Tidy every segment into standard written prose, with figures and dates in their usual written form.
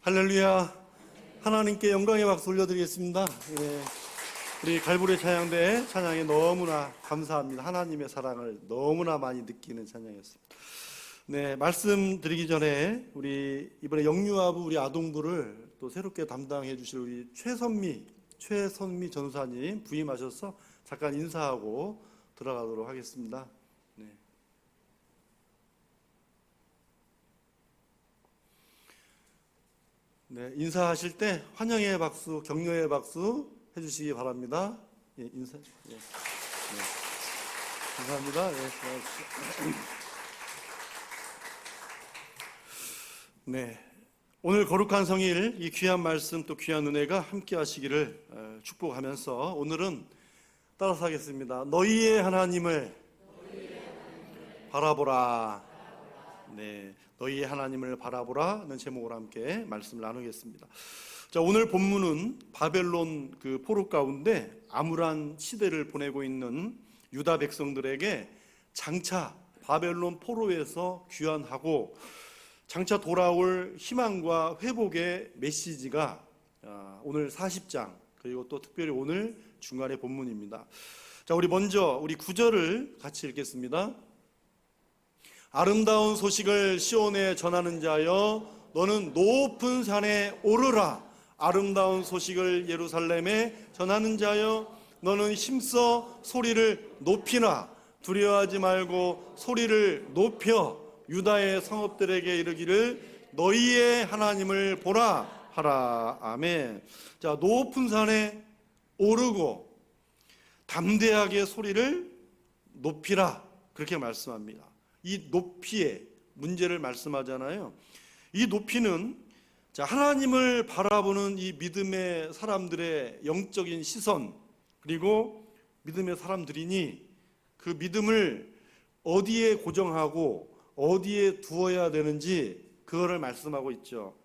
할렐루야. 하나님께 영광의 박수 올려드리겠습니다. 예, 우리 갈보리 찬양대 찬양에 너무나 감사합니다. 하나님의 사랑을 너무나 많이 느끼는 찬양이었습니다. 네, 말씀드리기 전에 우리 이번에 영유아부 우리 아동부를 또 새롭게 담당해 주실 우리 최선미 전사님 부임하셔서 잠깐 인사하고 들어가도록 하겠습니다. 네, 인사하실 때 환영의 박수, 격려의 박수 해주시기 바랍니다. 예, 인사. 예, 네. 감사합니다. 예, 네, 오늘 거룩한 성일 이 귀한 말씀 또 귀한 은혜가 함께 하시기를 축복하면서 오늘은 따라서 하겠습니다. 너희의 하나님을 바라보라. 네, 너희의 하나님을 바라보라는 제목으로 함께 말씀을 나누겠습니다. 자, 오늘 본문은 바벨론 그 포로 가운데 암울한 시대를 보내고 있는 유다 백성들에게 장차 바벨론 포로에서 귀환하고 장차 돌아올 희망과 회복의 메시지가 오늘 40장 그리고 또 특별히 오늘 중간의 본문입니다. 자, 우리 먼저 우리 9절을 같이 읽겠습니다. 아름다운 소식을 시온에 전하는 자여 너는 높은 산에 오르라. 아름다운 소식을 예루살렘에 전하는 자여 너는 힘써 소리를 높이라. 두려워하지 말고 소리를 높여 유다의 성읍들에게 이르기를 너희의 하나님을 보라 하라. 아멘. 자, 높은 산에 오르고 담대하게 소리를 높이라 그렇게 말씀합니다. 이 높이의 문제를 말씀하잖아요. 이 높이는 하나님을 바라보는 이 믿음의 사람들의 영적인 시선 그리고 믿음의 사람들이니 그 믿음을 어디에 고정하고 어디에 두어야 되는지 그거를 말씀하고 있죠.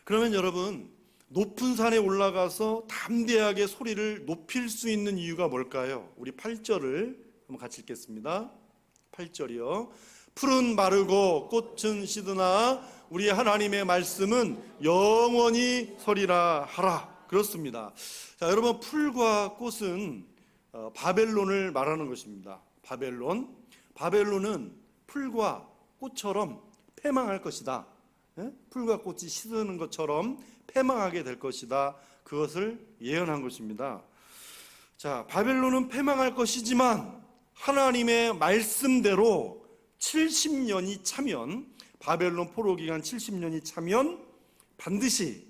그러면 여러분 높은 산에 올라가서 담대하게 소리를 높일 수 있는 이유가 뭘까요? 우리 8절을 한번 같이 읽겠습니다. 8절이요. 풀은 마르고 꽃은 시드나 우리 하나님의 말씀은 영원히 서리라 하라. 그렇습니다. 자, 여러분 풀과 꽃은 바벨론을 말하는 것입니다. 바벨론은 풀과 꽃처럼 패망할 것이다. 풀과 꽃이 시드는 것처럼 패망하게 될 것이다. 그것을 예언한 것입니다. 자, 바벨론은 패망할 것이지만 하나님의 말씀대로 70년이 차면 바벨론 포로 기간 70년이 차면 반드시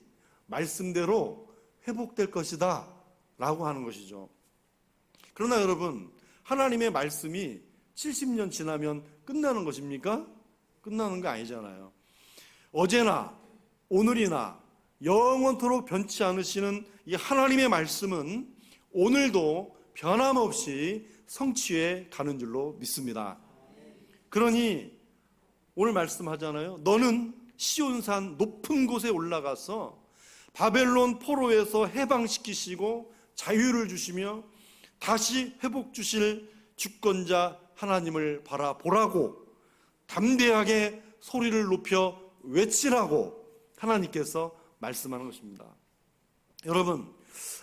말씀대로 회복될 것이다 라고 하는 것이죠. 그러나 여러분 하나님의 말씀이 70년 지나면 끝나는 것입니까? 끝나는 거 아니잖아요. 어제나 오늘이나 영원토록 변치 않으시는 이 하나님의 말씀은 오늘도 변함없이 성취해 가는 줄로 믿습니다. 그러니 오늘 말씀하잖아요. 너는 시온산 높은 곳에 올라가서 바벨론 포로에서 해방시키시고 자유를 주시며 다시 회복 주실 주권자 하나님을 바라보라고 담대하게 소리를 높여 외치라고 하나님께서 말씀하는 것입니다. 여러분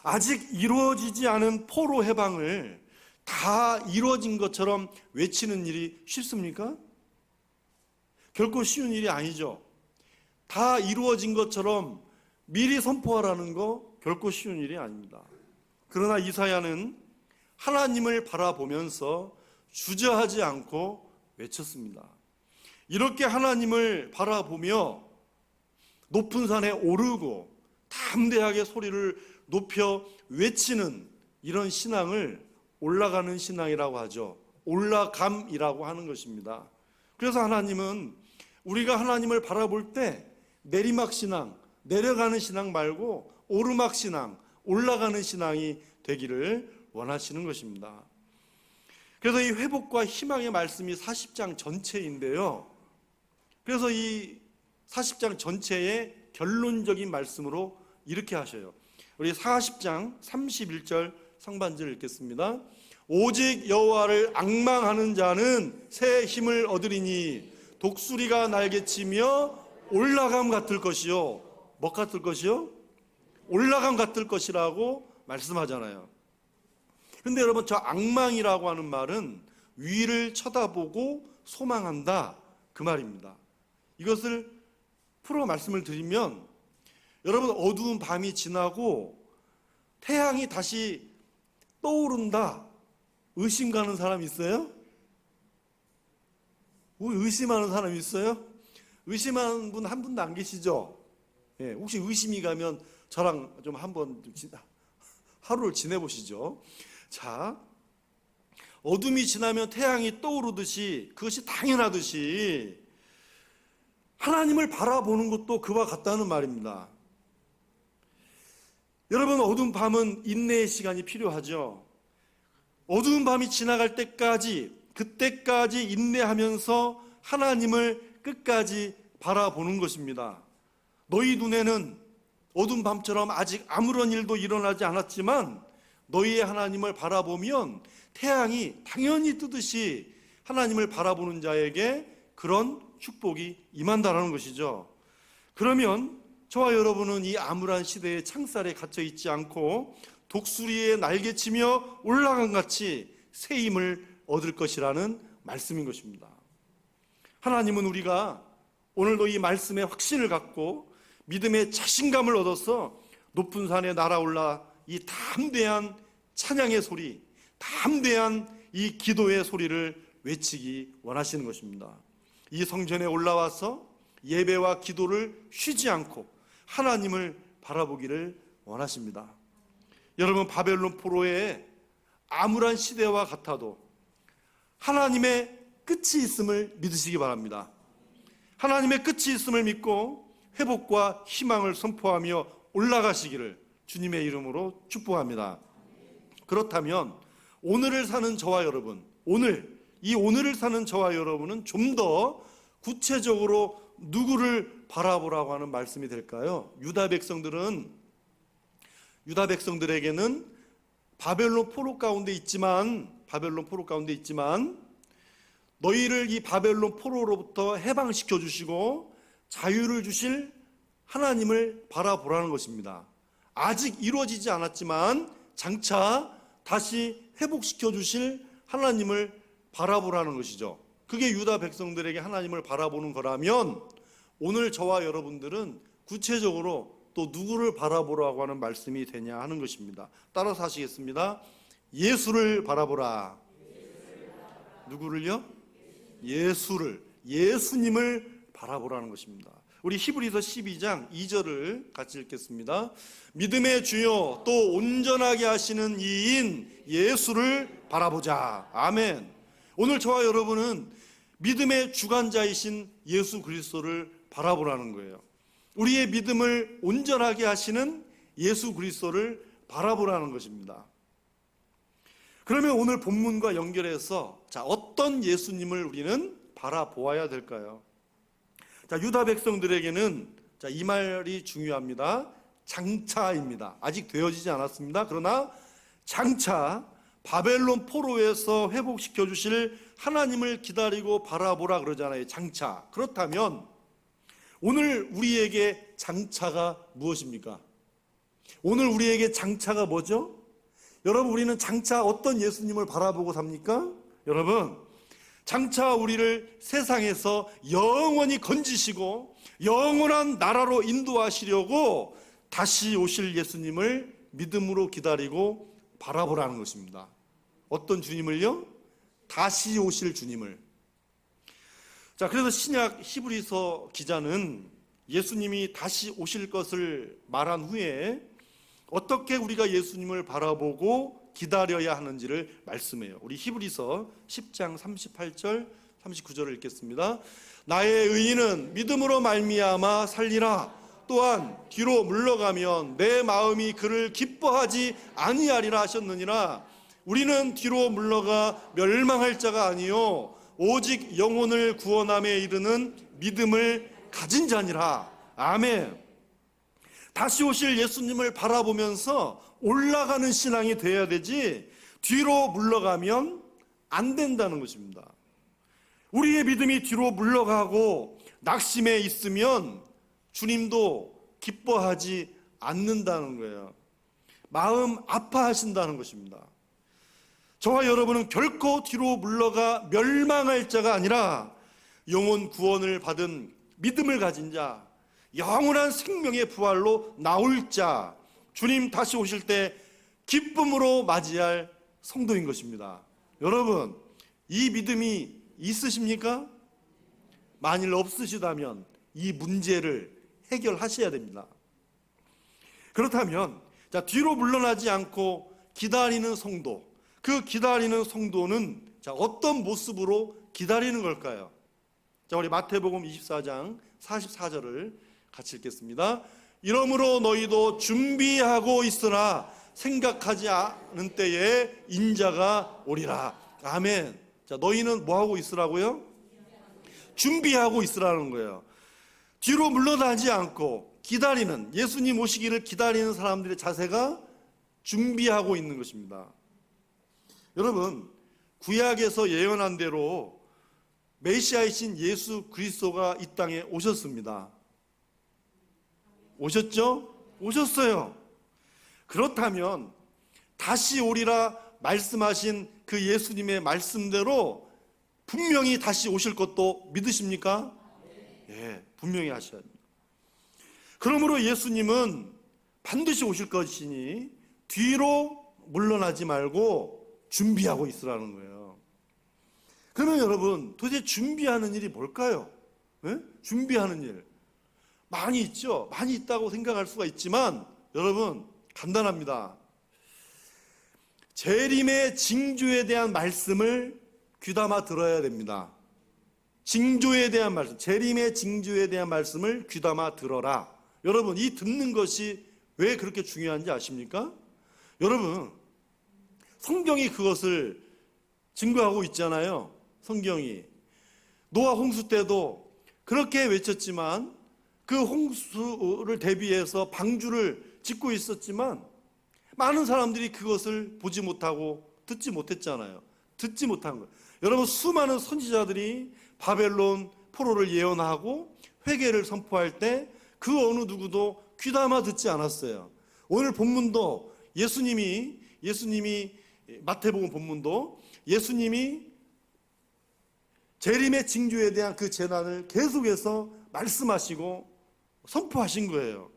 아직 이루어지지 않은 포로 해방을 다 이루어진 것처럼 외치는 일이 쉽습니까? 결코 쉬운 일이 아니죠. 다 이루어진 것처럼 미리 선포하라는 거 결코 쉬운 일이 아닙니다. 그러나 이사야는 하나님을 바라보면서 주저하지 않고 외쳤습니다. 이렇게 하나님을 바라보며 높은 산에 오르고 담대하게 소리를 높여 외치는 이런 신앙을 올라가는 신앙이라고 하죠. 올라감이라고 하는 것입니다. 그래서 하나님은 우리가 하나님을 바라볼 때 내리막 신앙, 내려가는 신앙 말고 오르막 신앙, 올라가는 신앙이 되기를 원하시는 것입니다. 그래서 이 회복과 희망의 말씀이 40장 전체인데요. 그래서 이 40장 전체의 결론적인 말씀으로 이렇게 하셔요. 우리 40장 31절 상반절을 읽겠습니다. 오직 여호와를 앙망하는 자는 새 힘을 얻으리니 독수리가 날개치며 올라감 같을 것이요. 뭐 같을 것이요? 올라감 같을 것이라고 말씀하잖아요. 근데 여러분, 저 앙망이라고 하는 말은 위를 쳐다보고 소망한다, 그 말입니다. 이것을 풀어 말씀을 드리면, 여러분, 어두운 밤이 지나고 태양이 다시 떠오른다, 의심 가는 사람 있어요? 의심하는 사람 있어요? 의심하는 분 한 분도 안 계시죠? 예, 혹시 의심이 가면 저랑 좀 한번 하루를 지내보시죠. 자, 어둠이 지나면 태양이 떠오르듯이, 그것이 당연하듯이 하나님을 바라보는 것도 그와 같다는 말입니다. 여러분, 어두운 밤은 인내의 시간이 필요하죠. 어두운 밤이 지나갈 때까지, 그때까지 인내하면서 하나님을 끝까지 바라보는 것입니다. 너희 눈에는 어두운 밤처럼 아직 아무런 일도 일어나지 않았지만 너희의 하나님을 바라보면 태양이 당연히 뜨듯이 하나님을 바라보는 자에게 그런 축복이 임한다라는 것이죠. 그러면 저와 여러분은 이 암울한 시대의 창살에 갇혀 있지 않고 독수리에 날개치며 올라간 같이 새 힘을 얻을 것이라는 말씀인 것입니다. 하나님은 우리가 오늘도 이 말씀에 확신을 갖고 믿음의 자신감을 얻어서 높은 산에 날아올라 이 담대한 찬양의 소리, 담대한 이 기도의 소리를 외치기 원하시는 것입니다. 이 성전에 올라와서 예배와 기도를 쉬지 않고 하나님을 바라보기를 원하십니다. 여러분, 바벨론 포로의 암울한 시대와 같아도 하나님의 끝이 있음을 믿으시기 바랍니다. 하나님의 끝이 있음을 믿고 회복과 희망을 선포하며 올라가시기를 주님의 이름으로 축복합니다. 그렇다면 오늘을 사는 저와 여러분, 오늘을 사는 저와 여러분은 좀 더 구체적으로 누구를 바라보라고 하는 말씀이 될까요? 유다 백성들에게는 바벨론 포로 가운데 있지만 너희를 이 바벨론 포로로부터 해방시켜 주시고 자유를 주실 하나님을 바라보라는 것입니다. 아직 이루어지지 않았지만 장차 다시 회복시켜 주실 하나님을 바라보라는 것이죠. 그게 유다 백성들에게 하나님을 바라보는 거라면 오늘 저와 여러분들은 구체적으로 또 누구를 바라보라고 하는 말씀이 되냐 하는 것입니다. 따라서 하시겠습니다. 예수를 바라보라. 누구를요? 예수님을 바라보라는 것입니다. 우리 히브리서 12장 2절을 같이 읽겠습니다. 믿음의 주요 또 온전하게 하시는 이인 예수를 바라보자. 아멘. 오늘 저와 여러분은 믿음의 주관자이신 예수 그리스도를 바라보라는 거예요. 우리의 믿음을 온전하게 하시는 예수 그리스도를 바라보라는 것입니다. 그러면 오늘 본문과 연결해서 어떤 예수님을 우리는 바라보아야 될까요? 유다 백성들에게는 이 말이 중요합니다. 장차입니다. 아직 되어지지 않았습니다. 그러나 장차 바벨론 포로에서 회복시켜 주실 하나님을 기다리고 바라보라 그러잖아요. 장차. 그렇다면 오늘 우리에게 장차가 무엇입니까? 오늘 우리에게 장차가 뭐죠? 여러분, 우리는 장차 어떤 예수님을 바라보고 삽니까? 여러분, 장차 우리를 세상에서 영원히 건지시고 영원한 나라로 인도하시려고 다시 오실 예수님을 믿음으로 기다리고 바라보라는 것입니다. 어떤 주님을요? 다시 오실 주님을. 그래서 신약 히브리서 기자는 예수님이 다시 오실 것을 말한 후에 어떻게 우리가 예수님을 바라보고 기다려야 하는지를 말씀해요. 우리 히브리서 10장 38절 39절을 읽겠습니다. 나의 의인은 믿음으로 말미암아 살리라. 또한 뒤로 물러가면 내 마음이 그를 기뻐하지 아니하리라 하셨느니라. 우리는 뒤로 물러가 멸망할 자가 아니요 오직 영혼을 구원함에 이르는 믿음을 가진 자니라. 아멘. 다시 오실 예수님을 바라보면서 올라가는 신앙이 돼야 되지 뒤로 물러가면 안 된다는 것입니다. 우리의 믿음이 뒤로 물러가고 낙심해 있으면 주님도 기뻐하지 않는다는 거예요. 마음 아파하신다는 것입니다. 저와 여러분은 결코 뒤로 물러가 멸망할 자가 아니라 영혼 구원을 받은 믿음을 가진 자, 영원한 생명의 부활로 나올 자, 주님 다시 오실 때 기쁨으로 맞이할 성도인 것입니다. 여러분, 이 믿음이 있으십니까? 만일 없으시다면 이 문제를 해결하셔야 됩니다. 그렇다면 뒤로 물러나지 않고 기다리는 성도, 그 기다리는 성도는 어떤 모습으로 기다리는 걸까요? 우리 마태복음 24장 44절을 같이 읽겠습니다. 이러므로 너희도 준비하고 있으라. 생각하지 않은 때에 인자가 오리라. 아멘. 너희는 뭐 하고 있으라고요? 준비하고 있으라는 거예요. 뒤로 물러나지 않고 기다리는, 예수님 오시기를 기다리는 사람들의 자세가 준비하고 있는 것입니다. 여러분, 구약에서 예언한 대로 메시아이신 예수 그리스도가 이 땅에 오셨습니다. 오셨죠? 오셨어요. 그렇다면 다시 오리라 말씀하신 그 예수님의 말씀대로 분명히 다시 오실 것도 믿으십니까? 예, 분명히 하셔야 합니다. 그러므로 예수님은 반드시 오실 것이니 뒤로 물러나지 말고 준비하고 있으라는 거예요. 그러면 여러분, 도대체 준비하는 일이 뭘까요? 예? 준비하는 일 많이 있죠. 많이 있다고 생각할 수가 있지만 여러분, 간단합니다. 재림의 징조에 대한 말씀을 귀담아 들어야 됩니다. 징조에 대한 말씀, 재림의 징조에 대한 말씀을 귀담아 들어라. 여러분, 이 듣는 것이 왜 그렇게 중요한지 아십니까? 여러분, 성경이 그것을 증거하고 있잖아요. 성경이 노아 홍수 때도 그렇게 외쳤지만 그 홍수를 대비해서 방주를 짓고 있었지만 많은 사람들이 그것을 보지 못하고 듣지 못했잖아요. 듣지 못한 거예요. 여러분, 수많은 선지자들이 바벨론 포로를 예언하고 회개를 선포할 때 그 어느 누구도 귀담아 듣지 않았어요. 오늘 본문도 예수님이 마태복음 본문도 예수님이 재림의 징조에 대한 그 재난을 계속해서 말씀하시고 선포하신 거예요.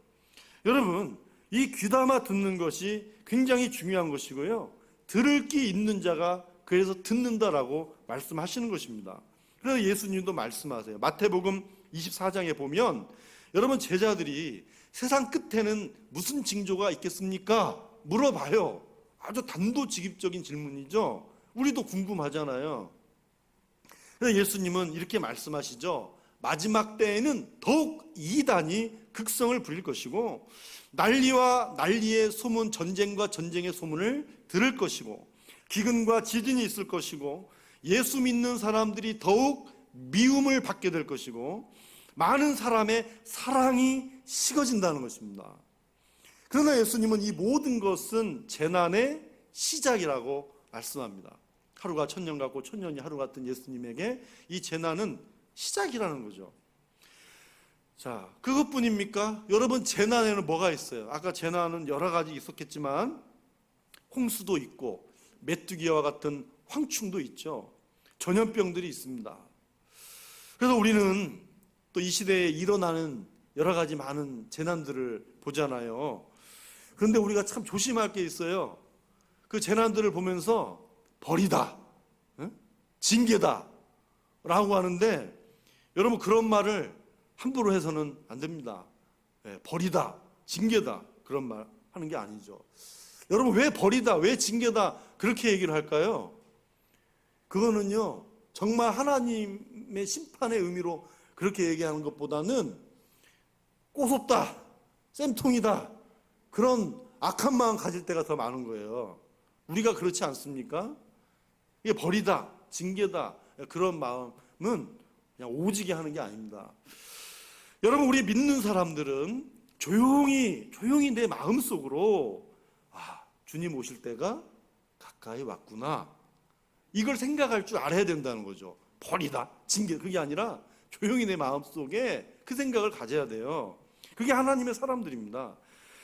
여러분, 이 귀담아 듣는 것이 굉장히 중요한 것이고요. 들을 귀 있는 자가 그래서 듣는다라고 말씀하시는 것입니다. 그래서 예수님도 말씀하세요. 마태복음 24장에 보면 여러분, 제자들이 세상 끝에는 무슨 징조가 있겠습니까? 물어봐요. 아주 단도직입적인 질문이죠. 우리도 궁금하잖아요. 그래서 예수님은 이렇게 말씀하시죠. 마지막 때에는 더욱 이단이 극성을 부릴 것이고 난리와 난리의 소문, 전쟁과 전쟁의 소문을 들을 것이고 기근과 지진이 있을 것이고 예수 믿는 사람들이 더욱 미움을 받게 될 것이고 많은 사람의 사랑이 식어진다는 것입니다. 그러나 예수님은 이 모든 것은 재난의 시작이라고 말씀합니다. 하루가 천년 같고 천년이 하루 같은 예수님에게 이 재난은 시작이라는 거죠. 자, 그것뿐입니까? 여러분, 재난에는 뭐가 있어요? 아까 재난은 여러 가지 있었겠지만 홍수도 있고 메뚜기와 같은 황충도 있죠. 전염병들이 있습니다. 그래서 우리는 또 이 시대에 일어나는 여러 가지 많은 재난들을 보잖아요. 그런데 우리가 참 조심할 게 있어요. 그 재난들을 보면서 벌이다, 징계다 라고 하는데 여러분, 그런 말을 함부로 해서는 안 됩니다. 벌이다, 징계다 그런 말 하는 게 아니죠. 여러분, 왜 벌이다, 왜 징계다 그렇게 얘기를 할까요? 그거는요, 정말 하나님의 심판의 의미로 그렇게 얘기하는 것보다는 꼬숩다, 쌤통이다 그런 악한 마음 가질 때가 더 많은 거예요. 우리가 그렇지 않습니까? 이게 벌이다, 징계다 그런 마음은 그냥 오지게 하는 게 아닙니다. 여러분, 우리 믿는 사람들은 조용히 내 마음속으로 주님 오실 때가 가까이 왔구나 이걸 생각할 줄 알아야 된다는 거죠. 벌이다, 징계 그게 아니라 조용히 내 마음속에 그 생각을 가져야 돼요. 그게 하나님의 사람들입니다.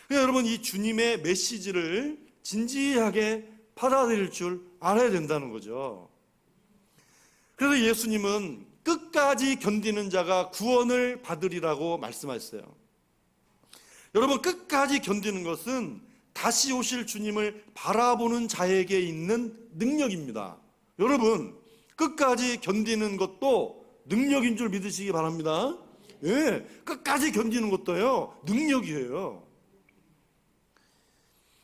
그러니까 여러분, 이 주님의 메시지를 진지하게 받아들일 줄 알아야 된다는 거죠. 그래서 예수님은 끝까지 견디는 자가 구원을 받으리라고 말씀하셨어요. 여러분, 끝까지 견디는 것은 다시 오실 주님을 바라보는 자에게 있는 능력입니다. 여러분, 끝까지 견디는 것도 능력인 줄 믿으시기 바랍니다. 예, 끝까지 견디는 것도요, 능력이에요.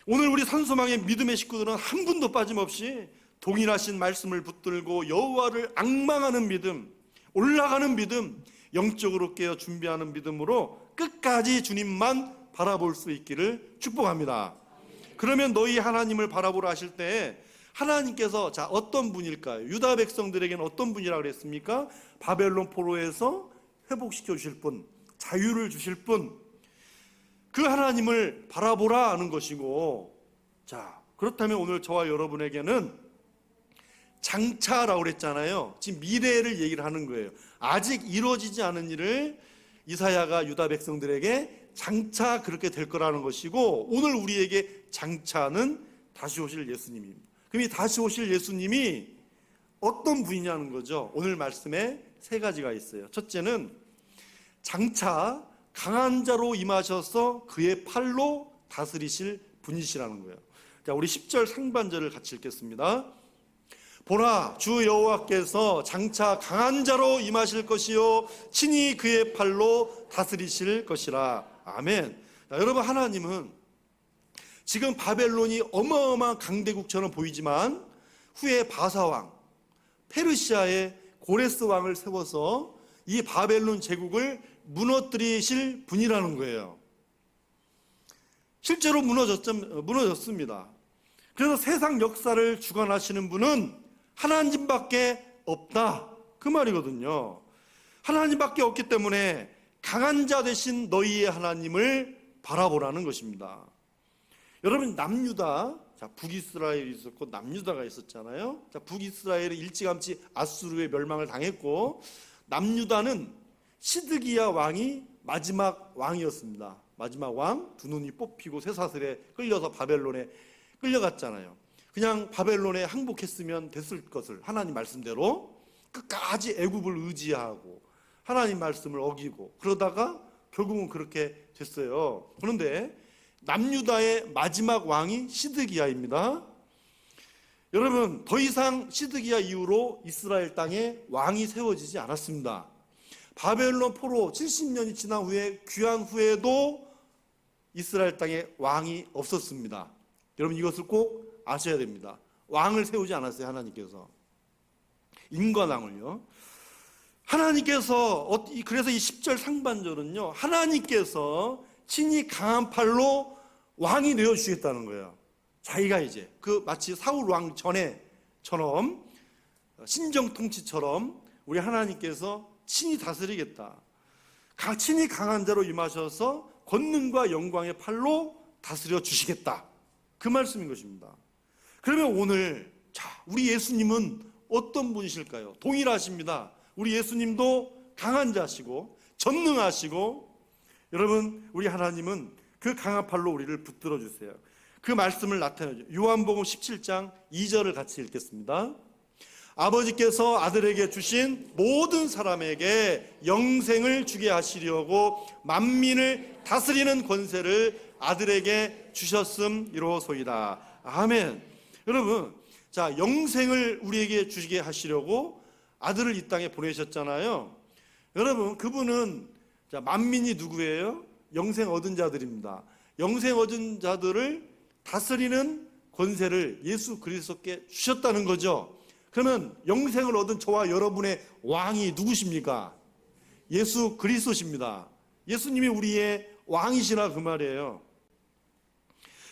오늘 우리 산소망의 믿음의 식구들은 한 분도 빠짐없이 동일하신 말씀을 붙들고 여호와를 앙망하는 믿음, 올라가는 믿음, 영적으로 깨어 준비하는 믿음으로 끝까지 주님만 바라볼 수 있기를 축복합니다. 그러면 너희 하나님을 바라보라 하실 때 하나님께서 자 어떤 분일까요? 유다 백성들에게는 어떤 분이라고 그랬습니까? 바벨론 포로에서 회복시켜 주실 분, 자유를 주실 분, 그 하나님을 바라보라 하는 것이고, 자 그렇다면 오늘 저와 여러분에게는 장차라고 그랬잖아요. 지금 미래를 얘기를 하는 거예요. 아직 이루어지지 않은 일을 이사야가 유다 백성들에게 장차 그렇게 될 거라는 것이고, 오늘 우리에게 장차는 다시 오실 예수님입니다. 그럼 이 다시 오실 예수님이 어떤 분이냐는 거죠. 오늘 말씀에 세 가지가 있어요. 첫째는 장차 강한 자로 임하셔서 그의 팔로 다스리실 분이시라는 거예요. 자, 우리 10절 상반절을 같이 읽겠습니다. 보라, 주 여호와께서 장차 강한 자로 임하실 것이요 친히 그의 팔로 다스리실 것이라. 아멘. 자, 여러분, 하나님은 지금 바벨론이 어마어마한 강대국처럼 보이지만 후에 바사왕, 페르시아의 고레스 왕을 세워서 이 바벨론 제국을 무너뜨리실 분이라는 거예요. 실제로 무너졌습니다. 그래서 세상 역사를 주관하시는 분은 하나님밖에 없다, 그 말이거든요. 하나님밖에 없기 때문에 강한 자 되신 너희의 하나님을 바라보라는 것입니다. 여러분, 남유다, 자, 북이스라엘이 있었고 남유다가 있었잖아요. 자, 북이스라엘이 일찌감치 아수르의 멸망을 당했고, 남유다는 시드기야 왕이 마지막 왕이었습니다. 마지막 왕, 두 눈이 뽑히고 쇠사슬에 끌려서 바벨론에 끌려갔잖아요. 그냥 바벨론에 항복했으면 됐을 것을 하나님 말씀대로 끝까지 애굽을 의지하고 하나님 말씀을 어기고 그러다가 결국은 그렇게 됐어요. 그런데 남유다의 마지막 왕이 시드기야입니다. 여러분, 더 이상 시드기야 이후로 이스라엘 땅에 왕이 세워지지 않았습니다. 바벨론 포로 70년이 지난 후에 귀환 후에도 이스라엘 땅에 왕이 없었습니다. 여러분, 이것을 꼭 아셔야 됩니다. 왕을 세우지 않았어요. 하나님께서 인관왕을요. 하나님께서, 그래서 이 10절 상반절은요, 하나님께서 친히 강한 팔로 왕이 내어주시겠다는 거예요. 자기가 이제 마치 사울 왕 전에처럼 신정통치처럼 우리 하나님께서 친히 다스리겠다, 친히 강한 자로 임하셔서 권능과 영광의 팔로 다스려 주시겠다, 그 말씀인 것입니다. 그러면 오늘 우리 예수님은 어떤 분이실까요? 동일하십니다. 우리 예수님도 강한 자시고 전능하시고, 여러분, 우리 하나님은 그 강한 팔로 우리를 붙들어 주세요. 그 말씀을 나타내죠. 요한복음 17장 2절을 같이 읽겠습니다. 아버지께서 아들에게 주신 모든 사람에게 영생을 주게 하시려고 만민을 다스리는 권세를 아들에게 주셨음이로소이다. 아멘. 여러분, 자, 영생을 우리에게 주시게 하시려고 아들을 이 땅에 보내셨잖아요. 여러분, 그분은 자, 만민이 누구예요? 영생 얻은 자들입니다. 영생 얻은 자들을 다스리는 권세를 예수 그리스도께 주셨다는 거죠. 그러면 영생을 얻은 저와 여러분의 왕이 누구십니까? 예수 그리스도십니다. 예수님이 우리의 왕이시라 그 말이에요.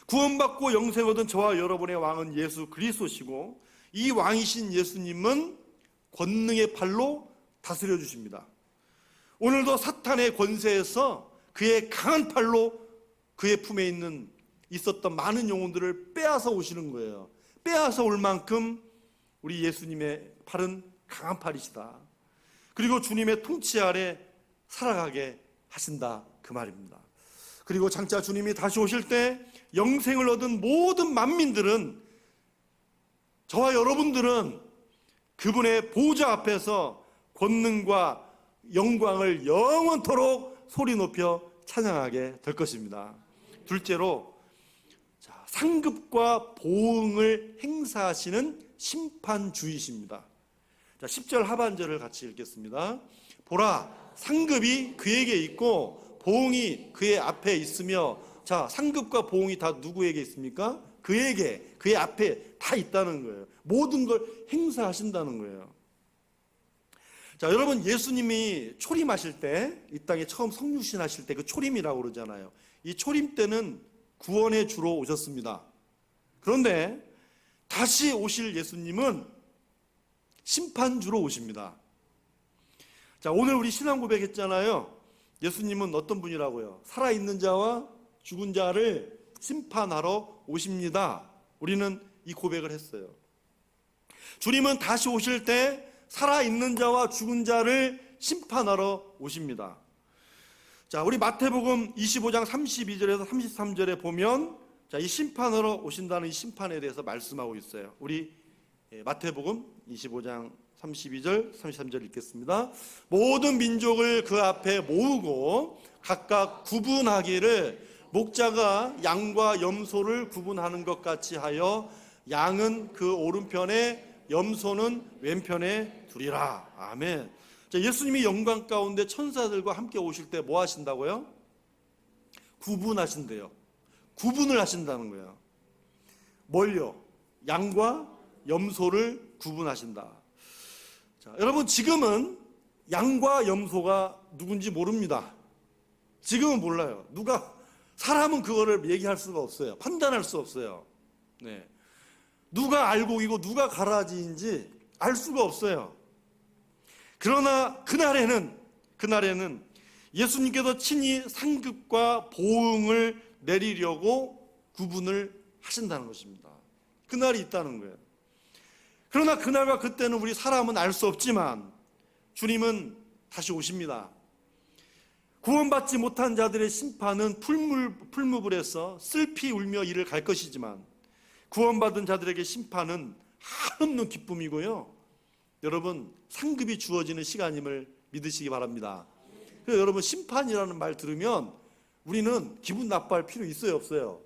구원받고 영생 얻은 저와 여러분의 왕은 예수 그리스도시고, 이 왕이신 예수님은 권능의 팔로 다스려 주십니다. 오늘도 사탄의 권세에서 그의 강한 팔로 그의 품에 있었던 많은 영혼들을 빼앗아 오시는 거예요. 빼앗아 올 만큼 우리 예수님의 팔은 강한 팔이시다. 그리고 주님의 통치 아래 살아가게 하신다, 그 말입니다. 그리고 장차 주님이 다시 오실 때 영생을 얻은 모든 만민들은, 저와 여러분들은 그분의 보좌 앞에서 권능과 영광을 영원토록 소리 높여 찬양하게 될 것입니다. 둘째로, 상급과 보응을 행사하시는 심판주이십니다. 10절 하반절을 같이 읽겠습니다. 보라, 상급이 그에게 있고 보응이 그의 앞에 있으며. 자, 상급과 보응이 다 누구에게 있습니까? 그에게, 그의 앞에 다 있다는 거예요. 모든 걸 행사하신다는 거예요. 자, 여러분, 예수님이 초림하실 때, 이 땅에 처음 성육신하실 때 그 초림이라고 그러잖아요. 이 초림 때는 구원의 주로 오셨습니다. 그런데 다시 오실 예수님은 심판주로 오십니다. 자, 오늘 우리 신앙 고백했잖아요. 예수님은 어떤 분이라고요? 살아있는 자와 죽은 자를 심판하러 오십니다. 우리는 이 고백을 했어요. 주님은 다시 오실 때 살아있는 자와 죽은 자를 심판하러 오십니다. 자, 우리 마태복음 25장 32절에서 33절에 보면, 자, 이 심판하러 오신다는 이 심판에 대해서 말씀하고 있어요. 우리 마태복음 25장 32절, 33절 읽겠습니다. 모든 민족을 그 앞에 모으고 각각 구분하기를 목자가 양과 염소를 구분하는 것 같이 하여 양은 그 오른편에 염소는 왼편에 두리라. 아멘. 자, 예수님이 영광 가운데 천사들과 함께 오실 때 뭐 하신다고요? 구분하신대요. 구분을 하신다는 거예요. 뭘요? 양과 염소를 구분하신다. 자, 여러분, 지금은 양과 염소가 누군지 모릅니다. 지금은 몰라요. 사람은 그거를 얘기할 수가 없어요. 판단할 수 없어요. 네. 누가 알곡이고 누가 가라지인지 알 수가 없어요. 그러나 그날에는 예수님께서 친히 상급과 보응을 내리려고 구분을 하신다는 것입니다. 그날이 있다는 거예요. 그러나 그날과 그때는 우리 사람은 알 수 없지만 주님은 다시 오십니다. 구원받지 못한 자들의 심판은 풀무불에서 슬피 울며 이를 갈 것이지만, 구원받은 자들에게 심판은 한없는 기쁨이고요, 여러분, 상급이 주어지는 시간임을 믿으시기 바랍니다. 그래서 여러분, 심판이라는 말 들으면 우리는 기분 나빠할 필요 있어요, 없어요?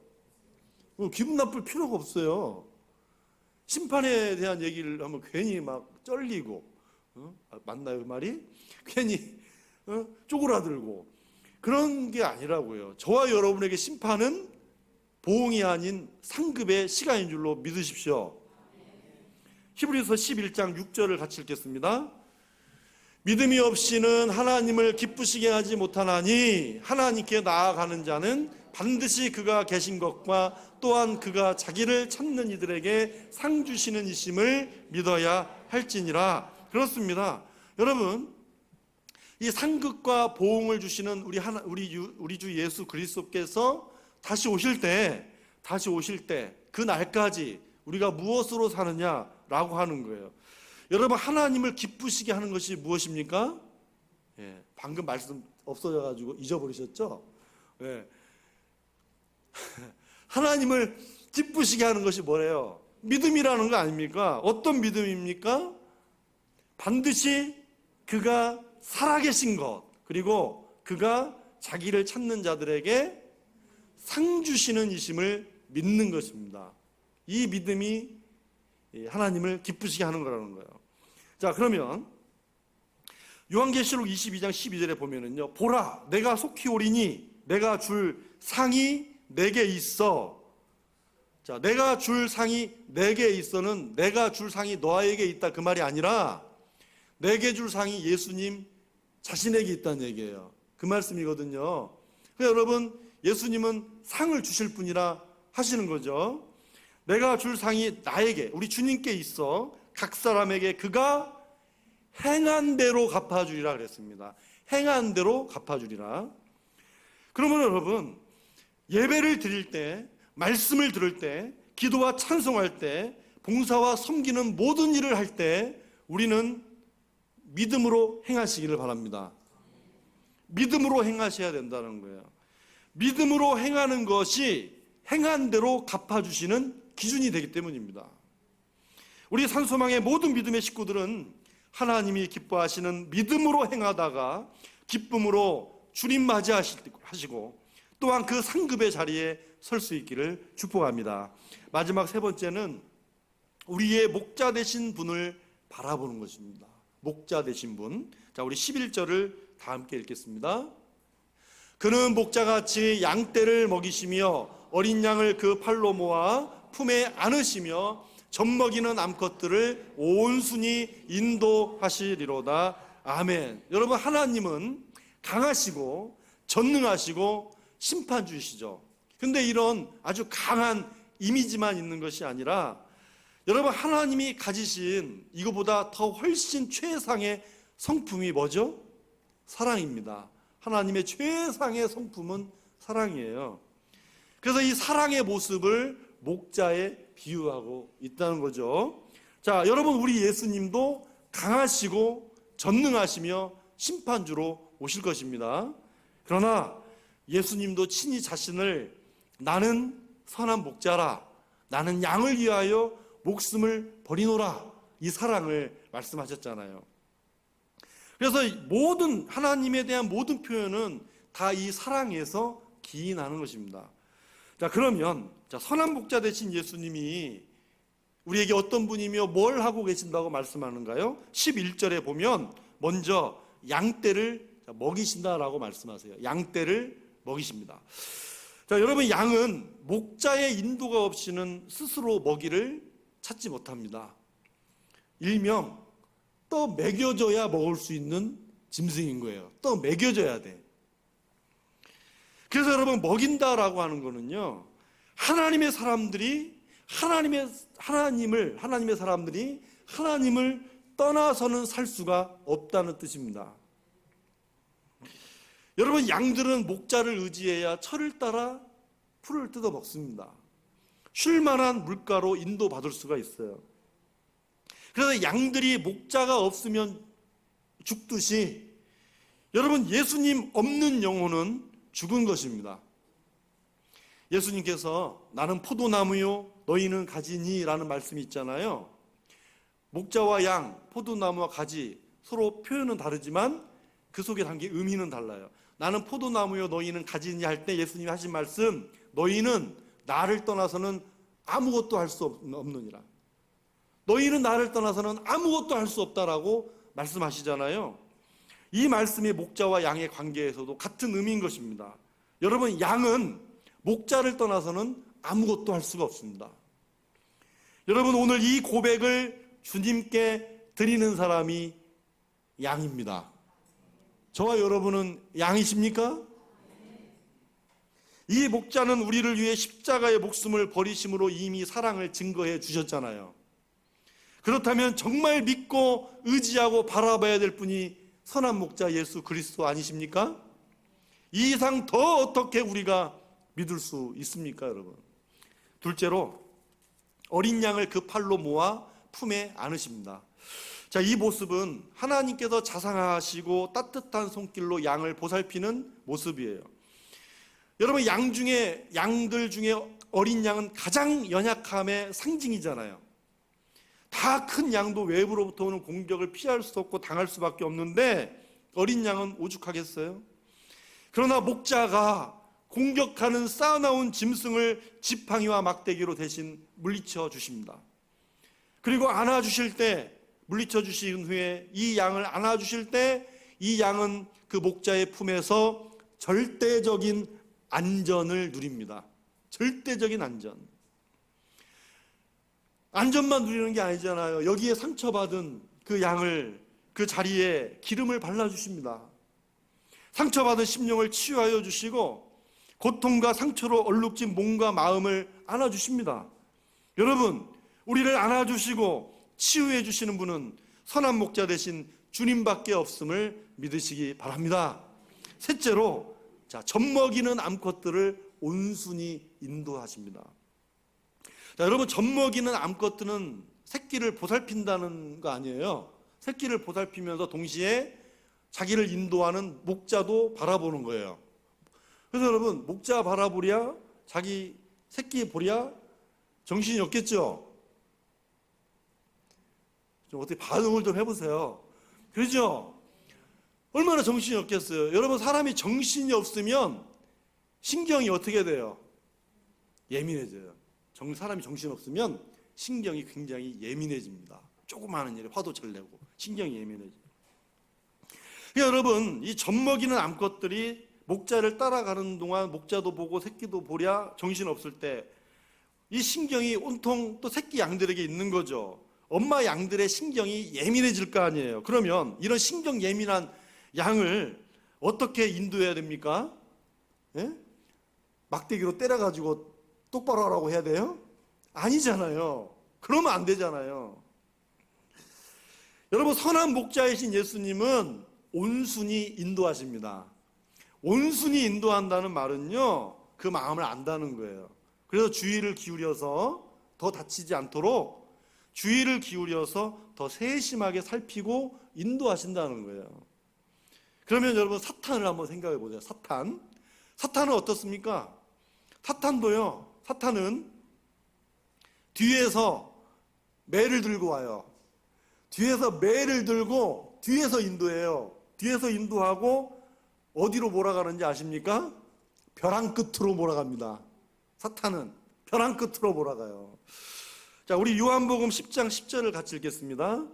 기분 나쁠 필요가 없어요. 심판에 대한 얘기를 하면 괜히 막 쩔리고, 맞나요, 그 말이? 괜히 쪼그라들고, 그런 게 아니라고요. 저와 여러분에게 심판은 보응이 아닌 상급의 시간인 줄로 믿으십시오. 히브리서 11장 6절을 같이 읽겠습니다. 믿음이 없이는 하나님을 기쁘시게 하지 못하나니 하나님께 나아가는 자는 반드시 그가 계신 것과 또한 그가 자기를 찾는 이들에게 상 주시는 이심을 믿어야 할지니라. 그렇습니다. 여러분, 이 상급과 보응을 주시는 우리 주 예수 그리스도께서 다시 오실 때 그 날까지 우리가 무엇으로 사느냐라고 하는 거예요. 여러분, 하나님을 기쁘시게 하는 것이 무엇입니까? 방금 말씀 없어져가지고 잊어버리셨죠? 하나님을 기쁘시게 하는 것이 뭐래요? 믿음이라는 거 아닙니까? 어떤 믿음입니까? 반드시 그가 살아계신 것, 그리고 그가 자기를 찾는 자들에게 상 주시는 이심을 믿는 것입니다. 이 믿음이 하나님을 기쁘시게 하는 거라는 거예요. 자, 그러면 요한계시록 22장 12절에 보면은요, 보라, 내가 속히 오리니 내가 줄 상이 내게 있어. 자, 내가 줄 상이 내게 있어는 내가 줄 상이 너에게 있다 그 말이 아니라 내게 줄 상이 예수님 자신에게 있다는 얘기예요. 그 말씀이거든요. 그래서 여러분, 예수님은 상을 주실 분이라 하시는 거죠. 내가 줄 상이 나에게, 우리 주님께 있어 각 사람에게 그가 행한 대로 갚아주리라 그랬습니다. 행한 대로 갚아주리라. 그러면 여러분, 예배를 드릴 때, 말씀을 들을 때, 기도와 찬송할 때, 봉사와 섬기는 모든 일을 할 때 우리는 믿음으로 행하시기를 바랍니다. 믿음으로 행하셔야 된다는 거예요. 믿음으로 행하는 것이 행한 대로 갚아주시는 기준이 되기 때문입니다. 우리 산소망의 모든 믿음의 식구들은 하나님이 기뻐하시는 믿음으로 행하다가 기쁨으로 주님 맞이하시고 또한 그 상급의 자리에 설 수 있기를 축복합니다. 마지막 세 번째는 우리의 목자 되신 분을 바라보는 것입니다. 목자 되신 분. 자, 우리 11절을 다 함께 읽겠습니다. 그는 목자같이 양떼를 먹이시며 어린 양을 그 팔로 모아 품에 안으시며 젖먹이는 암컷들을 온순히 인도하시리로다. 아멘. 여러분, 하나님은 강하시고 전능하시고 심판주이시죠. 근데 이런 아주 강한 이미지만 있는 것이 아니라 여러분, 하나님이 가지신 이거보다 더 훨씬 최상의 성품이 뭐죠? 사랑입니다. 하나님의 최상의 성품은 사랑이에요. 그래서 이 사랑의 모습을 목자에 비유하고 있다는 거죠. 자, 여러분, 우리 예수님도 강하시고 전능하시며 심판주로 오실 것입니다. 그러나 예수님도 친히 자신을 나는 선한 목자라, 나는 양을 위하여 목숨을 버리노라, 이 사랑을 말씀하셨잖아요. 그래서 모든 하나님에 대한 모든 표현은 다 이 사랑에서 기인하는 것입니다. 자, 그러면 선한 목자 되신 예수님이 우리에게 어떤 분이며 뭘 하고 계신다고 말씀하는가요? 11절에 보면 먼저 양떼를 먹이신다라고 말씀하세요. 양떼를 먹이십니다. 자, 여러분, 양은 목자의 인도가 없이는 스스로 먹이를 찾지 못합니다. 일명 떠 먹여줘야 먹을 수 있는 짐승인 거예요. 떠 먹여줘야 돼. 그래서 여러분, 먹인다라고 하는 거는요, 하나님의 사람들이 하나님을 떠나서는 살 수가 없다는 뜻입니다. 여러분, 양들은 목자를 의지해야 철을 따라 풀을 뜯어 먹습니다. 쉴 만한 물가로 인도받을 수가 있어요. 그래서 양들이 목자가 없으면 죽듯이 여러분, 예수님 없는 영혼은 죽은 것입니다. 예수님께서 나는 포도나무요 너희는 가지니 라는 말씀이 있잖아요. 목자와 양, 포도나무와 가지 서로 표현은 다르지만 그 속에 담긴 의미는 달라요. 나는 포도나무요 너희는 가지니 할 때 예수님이 하신 말씀, 너희는 나를 떠나서는 아무것도 할 수 없느니라. 너희는 나를 떠나서는 아무것도 할 수 없다라고 말씀하시잖아요. 이 말씀이 목자와 양의 관계에서도 같은 의미인 것입니다. 여러분, 양은 목자를 떠나서는 아무것도 할 수가 없습니다. 여러분, 오늘 이 고백을 주님께 드리는 사람이 양입니다. 저와 여러분은 양이십니까? 이 목자는 우리를 위해 십자가의 목숨을 버리심으로 이미 사랑을 증거해 주셨잖아요. 그렇다면 정말 믿고 의지하고 바라봐야 될 분이 선한 목자 예수 그리스도 아니십니까? 이 이상 더 어떻게 우리가 믿을 수 있습니까, 여러분? 둘째로 어린 양을 그 팔로 모아 품에 안으십니다. 자, 이 모습은 하나님께서 자상하시고 따뜻한 손길로 양을 보살피는 모습이에요. 여러분, 양들 중에 어린 양은 가장 연약함의 상징이잖아요. 다 큰 양도 외부로부터 오는 공격을 피할 수 없고 당할 수밖에 없는데 어린 양은 오죽하겠어요? 그러나 목자가 공격하는 쌓아나온 짐승을 지팡이와 막대기로 대신 물리쳐 주십니다. 그리고 안아주실 때, 물리쳐 주신 후에 이 양을 안아주실 때 이 양은 그 목자의 품에서 절대적인 안전을 누립니다. 절대적인 안전. 안전만 누리는 게 아니잖아요. 여기에 상처받은 그 양을 그 자리에 기름을 발라주십니다. 상처받은 심령을 치유하여 주시고 고통과 상처로 얼룩진 몸과 마음을 안아주십니다. 여러분, 우리를 안아주시고 치유해 주시는 분은 선한 목자 되신 주님밖에 없음을 믿으시기 바랍니다. 셋째로, 젖먹이는 암컷들을 온순히 인도하십니다. 자, 여러분, 젖먹이는 암컷들은 새끼를 보살핀다는 거 아니에요. 새끼를 보살피면서 동시에 자기를 인도하는 목자도 바라보는 거예요. 그래서 여러분, 목자 바라보랴 자기 새끼 보랴 정신이 없겠죠? 좀 어떻게 반응을 좀 해보세요. 그렇죠? 얼마나 정신이 없겠어요. 여러분, 사람이 정신이 없으면 신경이 어떻게 돼요? 예민해져요. 사람이 정신 없으면 신경이 굉장히 예민해집니다. 조그마한 일에 화도 잘 내고 신경이 예민해져요. 그러니까 여러분, 이 젖먹이는 암컷들이 목자를 따라가는 동안 목자도 보고 새끼도 보랴 정신 없을 때 이 신경이 온통 또 새끼 양들에게 있는 거죠. 엄마 양들의 신경이 예민해질 거 아니에요. 그러면 이런 신경 예민한 양을 어떻게 인도해야 됩니까? 예? 막대기로 때려가지고 똑바로 하라고 해야 돼요? 아니잖아요. 그러면 안 되잖아요. 여러분, 선한 목자이신 예수님은 온순히 인도하십니다. 온순히 인도한다는 말은요, 그 마음을 안다는 거예요. 그래서 주의를 기울여서 더 다치지 않도록 주의를 기울여서 더 세심하게 살피고 인도하신다는 거예요. 그러면 여러분, 사탄을 한번 생각해 보세요. 사탄은 어떻습니까? 사탄은 뒤에서 매를 들고 와요. 뒤에서 매를 들고 뒤에서 인도해요. 뒤에서 인도하고 어디로 몰아가는지 아십니까? 벼랑 끝으로 몰아갑니다. 사탄은 벼랑 끝으로 몰아가요. 자, 우리 요한복음 10장 10절을 같이 읽겠습니다.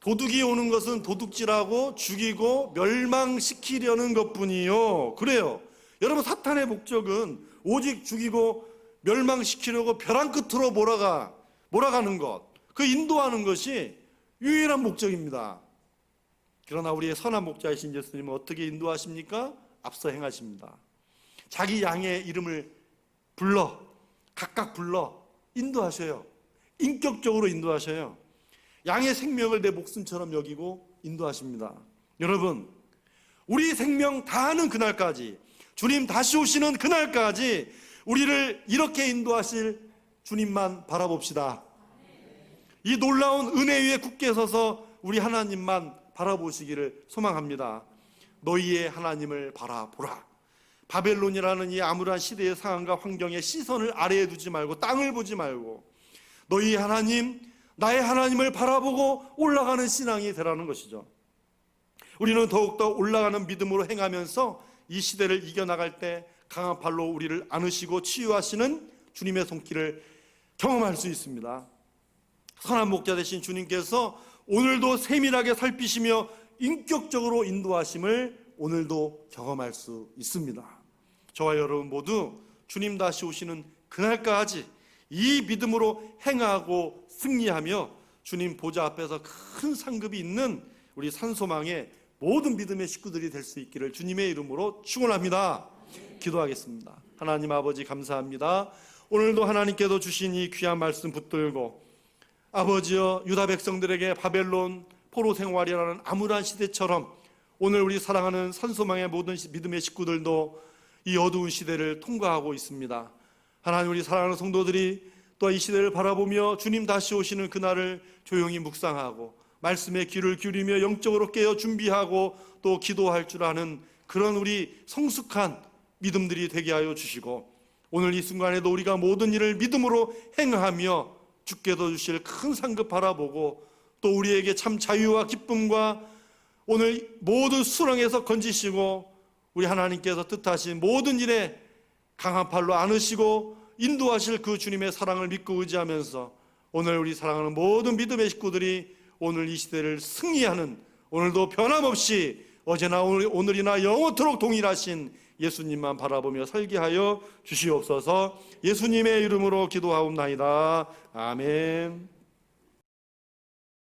도둑이 오는 것은 도둑질하고 죽이고 멸망시키려는 것뿐이요. 그래요. 여러분, 사탄의 목적은 오직 죽이고 멸망시키려고 벼랑 끝으로 몰아가는 것, 그 인도하는 것이 유일한 목적입니다. 그러나 우리의 선한 목자이신 예수님은 어떻게 인도하십니까? 앞서 행하십니다. 자기 양의 이름을 각각 불러 인도하셔요. 인격적으로 인도하셔요. 양의 생명을 내 목숨처럼 여기고 인도하십니다. 여러분, 우리 생명 다하는 그날까지, 주님 다시 오시는 그날까지 우리를 이렇게 인도하실 주님만 바라봅시다. 이 놀라운 은혜 위에 굳게 서서 우리 하나님만 바라보시기를 소망합니다. 너희의 하나님을 바라보라. 바벨론이라는 이 암울한 시대의 상황과 환경에 시선을 아래에 두지 말고 땅을 보지 말고 너희 하나님, 나의 하나님을 바라보고 올라가는 신앙이 되라는 것이죠. 우리는 더욱더 올라가는 믿음으로 행하면서 이 시대를 이겨나갈 때 강한 팔로 우리를 안으시고 치유하시는 주님의 손길을 경험할 수 있습니다. 선한 목자 되신 주님께서 오늘도 세밀하게 살피시며 인격적으로 인도하심을 오늘도 경험할 수 있습니다. 저와 여러분 모두 주님 다시 오시는 그날까지 이 믿음으로 행하고 승리하며 주님 보좌 앞에서 큰 상급이 있는 우리 산소망의 모든 믿음의 식구들이 될 수 있기를 주님의 이름으로 축원합니다. 기도하겠습니다. 하나님 아버지, 감사합니다. 오늘도 하나님께서 주신 이 귀한 말씀 붙들고 아버지여, 유다 백성들에게 바벨론 포로 생활이라는 암울한 시대처럼 오늘 우리 사랑하는 산소망의 모든 믿음의 식구들도 이 어두운 시대를 통과하고 있습니다. 하나님, 우리 사랑하는 성도들이 또 이 시대를 바라보며 주님 다시 오시는 그날을 조용히 묵상하고 말씀에 귀를 기울이며 영적으로 깨어 준비하고 또 기도할 줄 아는 그런 우리 성숙한 믿음들이 되게 하여 주시고, 오늘 이 순간에도 우리가 모든 일을 믿음으로 행하며 주께서 주실 큰 상급 바라보고 또 우리에게 참 자유와 기쁨과 오늘 모든 수렁에서 건지시고 우리 하나님께서 뜻하신 모든 일에 강한 팔로 안으시고 인도하실 그 주님의 사랑을 믿고 의지하면서 오늘 우리 사랑하는 모든 믿음의 식구들이 오늘 이 시대를 승리하는, 오늘도 변함없이 어제나 오늘이나 영원토록 동일하신 예수님만 바라보며 살게 하여 주시옵소서. 예수님의 이름으로 기도하옵나이다. 아멘.